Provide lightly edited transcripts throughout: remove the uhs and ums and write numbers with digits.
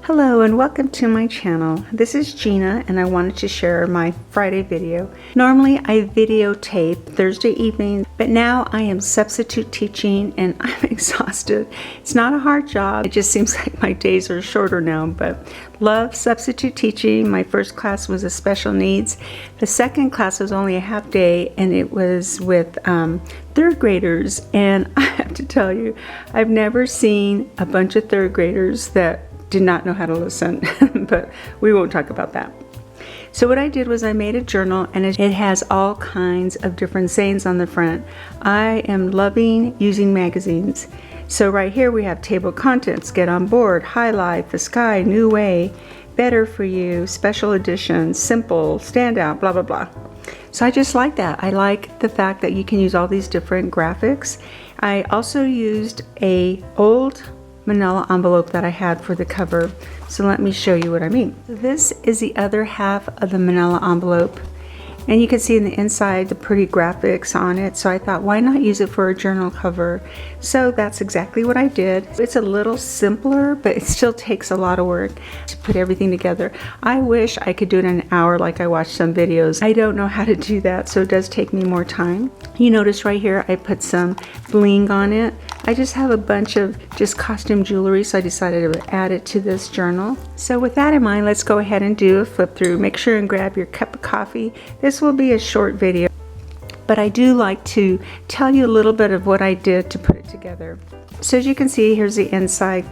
Hello and welcome to my channel. This is Gina and I wanted to share my Friday video. Normally I videotape Thursday evening, but now I am substitute teaching and I'm exhausted. It's not a hard job. It just seems like my days are shorter now, but love substitute teaching. My first class was a special needs. The second class was only a half day and it was with third graders, and I have to tell you, I've never seen a bunch of third graders that did not know how to listen, but we won't talk about that. So what I did was I made a journal and it has all kinds of different sayings on the front. I am loving using magazines. So right here we have table of contents, get on board, high life, the sky, new way, better for you, special edition, simple, standout, blah, blah, blah. So I just like that. I like the fact that you can use all these different graphics. I also used a old manila envelope that I had for the cover. So let me show you what I mean. This is the other half of the manila envelope. And you can see in the inside the pretty graphics on it. So I thought, why not use it for a journal cover? So that's exactly what I did. It's a little simpler, but it still takes a lot of work to put everything together. I wish I could do it in an hour like I watched some videos. I don't know how to do that, so it does take me more time. You notice right here, I put some bling on it. I just have a bunch of just costume jewelry, so I decided to add it to this journal. So with that in mind, let's go ahead and do a flip through. Make sure and grab your cup of coffee. This will be a short video, but I do like to tell you a little bit of what I did to put it together. So as you can see, here's the inside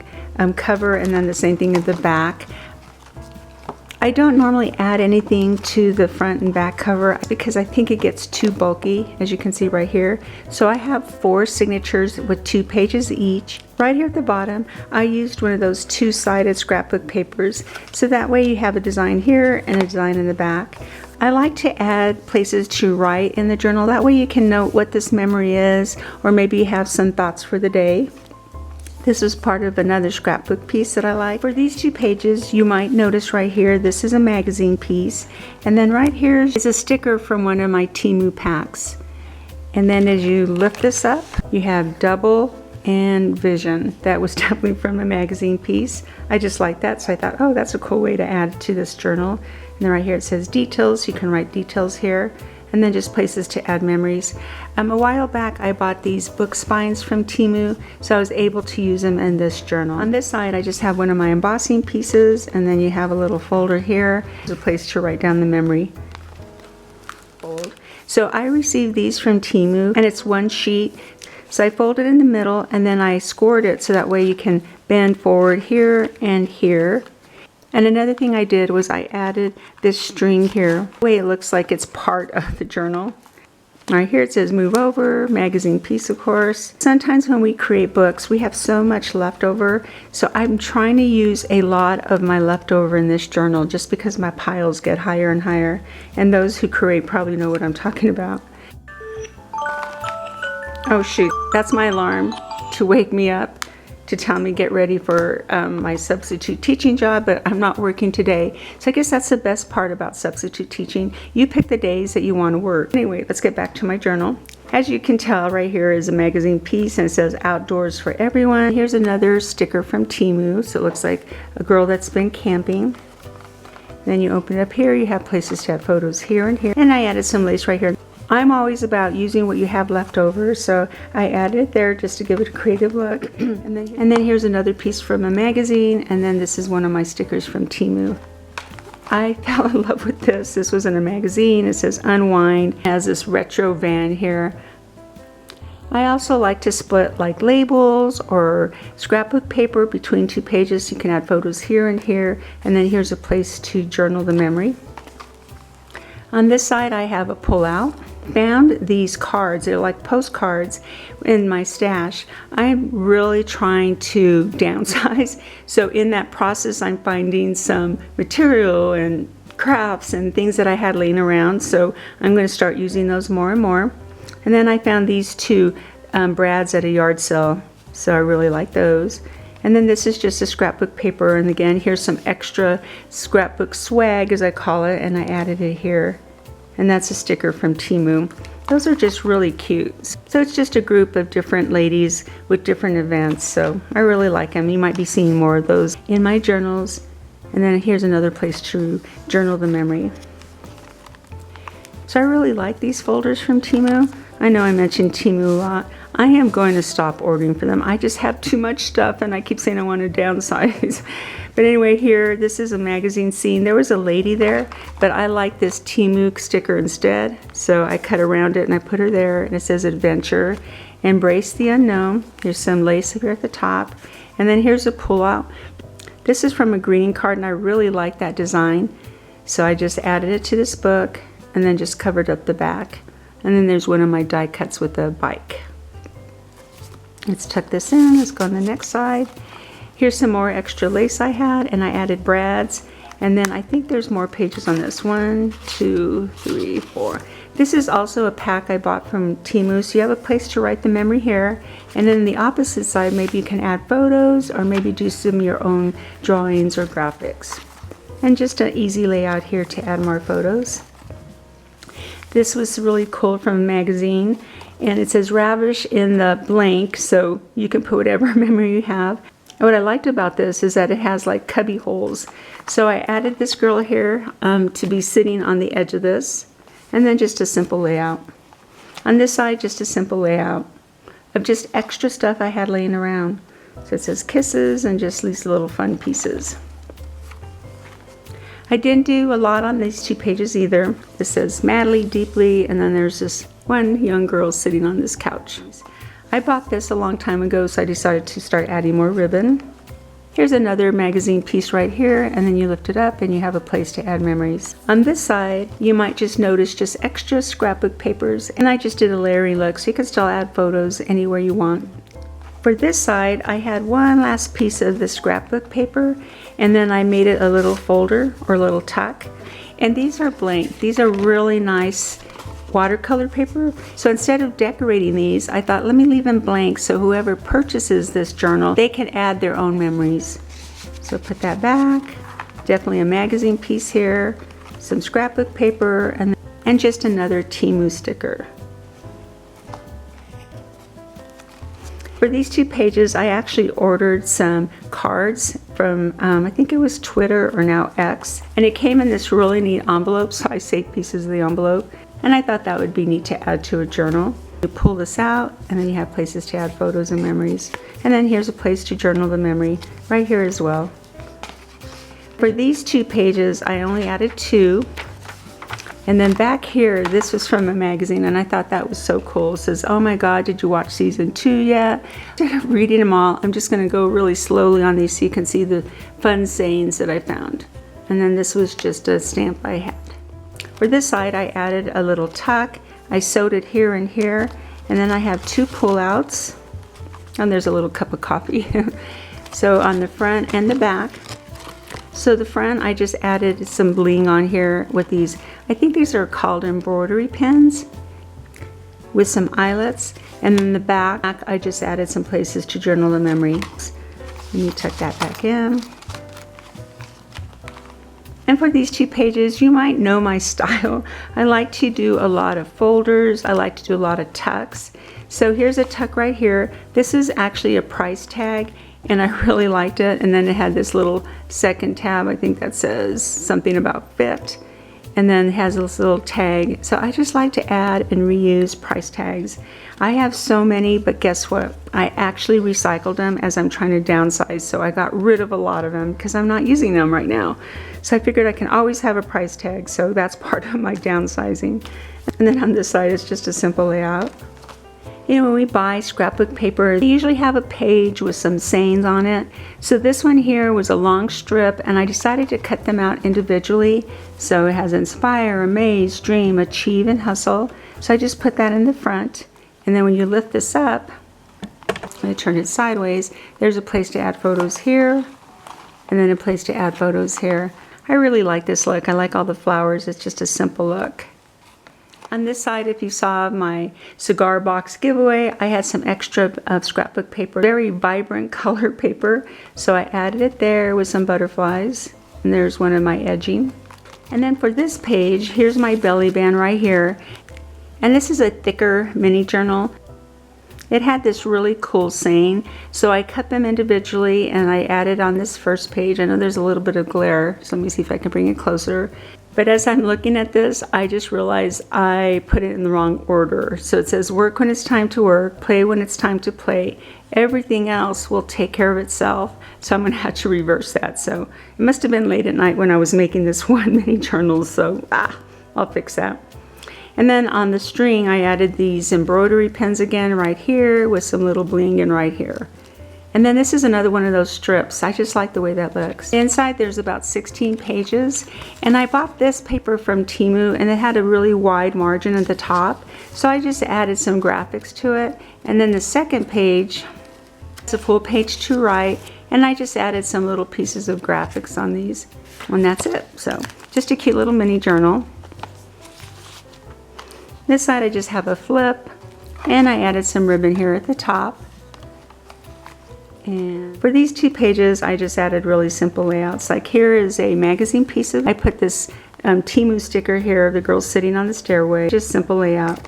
cover, and then the same thing at the back. I don't normally add anything to the front and back cover because I think it gets too bulky, as you can see right here. So I have 4 signatures with 2 pages each. Right here at the bottom, I used one of those 2-sided scrapbook papers, so that way you have a design here and a design in the back. I like to add places to write in the journal. That way you can note what this memory is, or maybe you have some thoughts for the day. This is part of another scrapbook piece that I like. For these 2 pages, you might notice right here, this is a magazine piece. And then right here is a sticker from one of my Temu packs. And then as you lift this up, you have double and vision. That was definitely from a magazine piece. I just like that, so I thought, oh, that's a cool way to add to this journal. And then right here it says details. You can write details here. And then just places to add memories. A while back I bought these book spines from Temu, so I was able to use them in this journal. On this side I just have one of my embossing pieces, and then you have a little folder here. There's a place to write down the memory. So I received these from Temu, and it's 1 sheet. So I fold it in the middle, and then I scored it so that way you can bend forward here and here. And another thing I did was I added this string here. The way it looks like it's part of the journal. Right here it says move over, magazine piece of course. Sometimes when we create books, we have so much leftover. So I'm trying to use a lot of my leftover in this journal just because my piles get higher and higher. And those who create probably know what I'm talking about. Oh shoot, that's my alarm to wake me up, to tell me get ready for my substitute teaching job, but I'm not working today. So I guess that's the best part about substitute teaching. You pick the days that you want to work. Anyway, let's get back to my journal. As you can tell, right here is a magazine piece, and it says outdoors for everyone. Here's another sticker from Temu, so it looks like a girl that's been camping. Then you open it up here, you have places to have photos here and here. And I added some lace right here. I'm always about using what you have left over, so I added it there just to give it a creative look. and then here's another piece from a magazine, and then this is one of my stickers from Temu. I fell in love with this. This was in a magazine. It says Unwind. It has this retro van here. I also like to split like labels or scrapbook paper between 2 pages. You can add photos here and here, and then here's a place to journal the memory. On this side I have a pull-out. Found these cards. They're like postcards in my stash. I'm really trying to downsize, so in that process I'm finding some material and crafts and things that I had laying around, so I'm going to start using those more and more. And then I found these 2 brads at a yard sale, so I really like those. And then this is just a scrapbook paper, and again here's some extra scrapbook swag, as I call it, and I added it here. and that's a sticker from Temu. Those are just really cute. So it's just a group of different ladies with different events, so I really like them. You might be seeing more of those in my journals. And then here's another place to journal the memory. So I really like these folders from Temu. I know I mentioned Temu a lot. I am going to stop ordering for them. I just have too much stuff and I keep saying I want to downsize. But anyway, here, this is a magazine scene. There was a lady there, but I like this Temu sticker instead. So I cut around it and I put her there, and it says adventure, embrace the unknown. Here's some lace here at the top. And then here's a pullout. This is from a greeting card and I really like that design. So I just added it to this book and then just covered up the back. And then there's one of my die cuts with a bike. Let's tuck this in. Let's go on the next side. Here's some more extra lace I had, and I added brads. And then I think there's more pages on this. 1, 2, 3, 4. This is also a pack I bought from Temu, so you have a place to write the memory here. And then the opposite side, maybe you can add photos or maybe do some of your own drawings or graphics. And just an easy layout here to add more photos. This was really cool from a magazine, and it says ravish in the blank, so you can put whatever memory you have. And what I liked about this is that it has like cubby holes. So I added this girl here to be sitting on the edge of this, and then just a simple layout. On this side, just a simple layout of just extra stuff I had laying around. So it says kisses and just these little fun pieces. I didn't do a lot on these 2 pages either. This says madly, deeply, and then there's this one young girl sitting on this couch. I bought this a long time ago, so I decided to start adding more ribbon. Here's another magazine piece right here, and then you lift it up and you have a place to add memories. On this side, you might just notice just extra scrapbook papers, and I just did a layering look, so you can still add photos anywhere you want. For this side, I had one last piece of the scrapbook paper, and then I made it a little folder or a little tuck. And these are blank. These are really nice watercolor paper. So instead of decorating these, I thought, let me leave them blank so whoever purchases this journal, they can add their own memories. So put that back. Definitely a magazine piece here, some scrapbook paper, and just another Temu sticker. For these 2 pages, I actually ordered some cards from, I think it was Twitter or now X, and it came in this really neat envelope, so I saved pieces of the envelope, and I thought that would be neat to add to a journal. You pull this out, and then you have places to add photos and memories. And then here's a place to journal the memory, right here as well. For these 2 pages, I only added 2. And then back here, this was from a magazine, and I thought that was so cool. It says, oh my God, did you watch season 2 yet? Instead of reading them all, I'm just gonna go really slowly on these so you can see the fun sayings that I found. And then this was just a stamp I had. For this side, I added a little tuck. I sewed it here and here, and then I have 2 pullouts, and there's a little cup of coffee. So on the front and the back. So the front, I just added some bling on here with these, I think these are called embroidery pins with some eyelets. And then the back, I just added some places to journal the memories. Let me tuck that back in. And for these 2 pages, you might know my style. I like to do a lot of folders. I like to do a lot of tucks. So here's a tuck right here. This is actually a price tag, and I really liked it. And then it had this little second tab, I think that says something about fit. And then it has this little tag. So I just like to add and reuse price tags. I have so many, but guess what? I actually recycled them as I'm trying to downsize. So I got rid of a lot of them because I'm not using them right now. So I figured I can always have a price tag. So that's part of my downsizing. And then on this side, it's just a simple layout. You know, when we buy scrapbook paper, they usually have a page with some sayings on it. So this one here was a long strip, and I decided to cut them out individually. So it has inspire, amaze, dream, achieve, and hustle. So I just put that in the front. And then when you lift this up, I turn it sideways, there's a place to add photos here, and then a place to add photos here. I really like this look. I like all the flowers. It's just a simple look. On this side, if you saw my cigar box giveaway, I had some extra scrapbook paper, very vibrant color paper. So I added it there with some butterflies. And there's one of my edging. And then for this page, here's my belly band right here. And this is a thicker mini journal. It had this really cool saying, so I cut them individually and I added on this first page. I know there's a little bit of glare, so let me see if I can bring it closer. But as I'm looking at this, I just realized I put it in the wrong order. So it says work when it's time to work, play when it's time to play. Everything else will take care of itself. So I'm going to have to reverse that. So it must have been late at night when I was making this one mini journal. So I'll fix that. And then on the string, I added these embroidery pins again right here with some little bling in right here. And then this is another one of those strips. I just like the way that looks. Inside there's about 16 pages. And I bought this paper from Temu and it had a really wide margin at the top. So I just added some graphics to it. And then the second page, it's a full page to write. And I just added some little pieces of graphics on these. And that's it. So just a cute little mini journal. This side I just have a flip, and I added some ribbon here at the top. And for these two pages, I just added really simple layouts. Like here is a magazine piece of, I put this Temu sticker here of the girls sitting on the stairway. Just simple layout.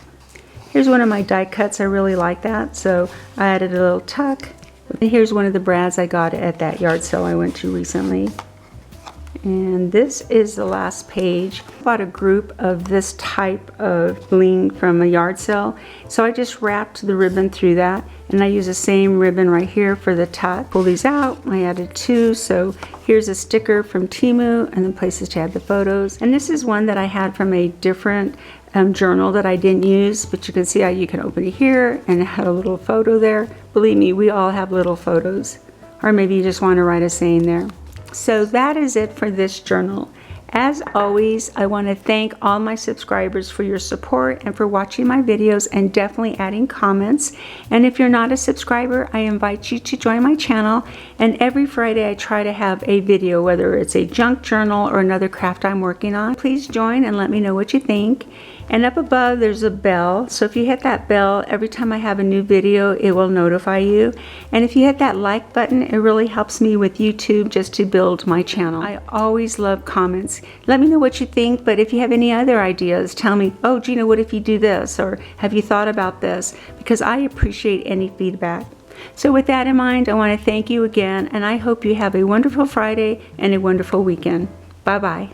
Here's one of my die cuts. I really like that, so I added a little tuck. And here's one of the brads I got at that yard sale I went to recently. And this is the last page. I bought a group of this type of bling from a yard sale. So I just wrapped the ribbon through that. And I use the same ribbon right here for the tuck. Pull these out. I added two. So here's a sticker from Temu and then places to add the photos. And this is one that I had from a different journal that I didn't use. But you can see how you can open it here and it had a little photo there. Believe me, we all have little photos. Or maybe you just want to write a saying there. So that is it for this journal. As always, I want to thank all my subscribers for your support and for watching my videos and definitely adding comments. And if you're not a subscriber, I invite you to join my channel. And every Friday I try to have a video, whether it's a junk journal or another craft I'm working on. Please join and let me know what you think. And up above there's a bell, so if you hit that bell, every time I have a new video it will notify you. And if you hit that like button, it really helps me with YouTube just to build my channel. I always love comments. Let me know what you think, but if you have any other ideas, tell me, oh Gina, what if you do this, or have you thought about this, because I appreciate any feedback. So with that in mind, I want to thank you again, and I hope you have a wonderful Friday and a wonderful weekend. Bye bye.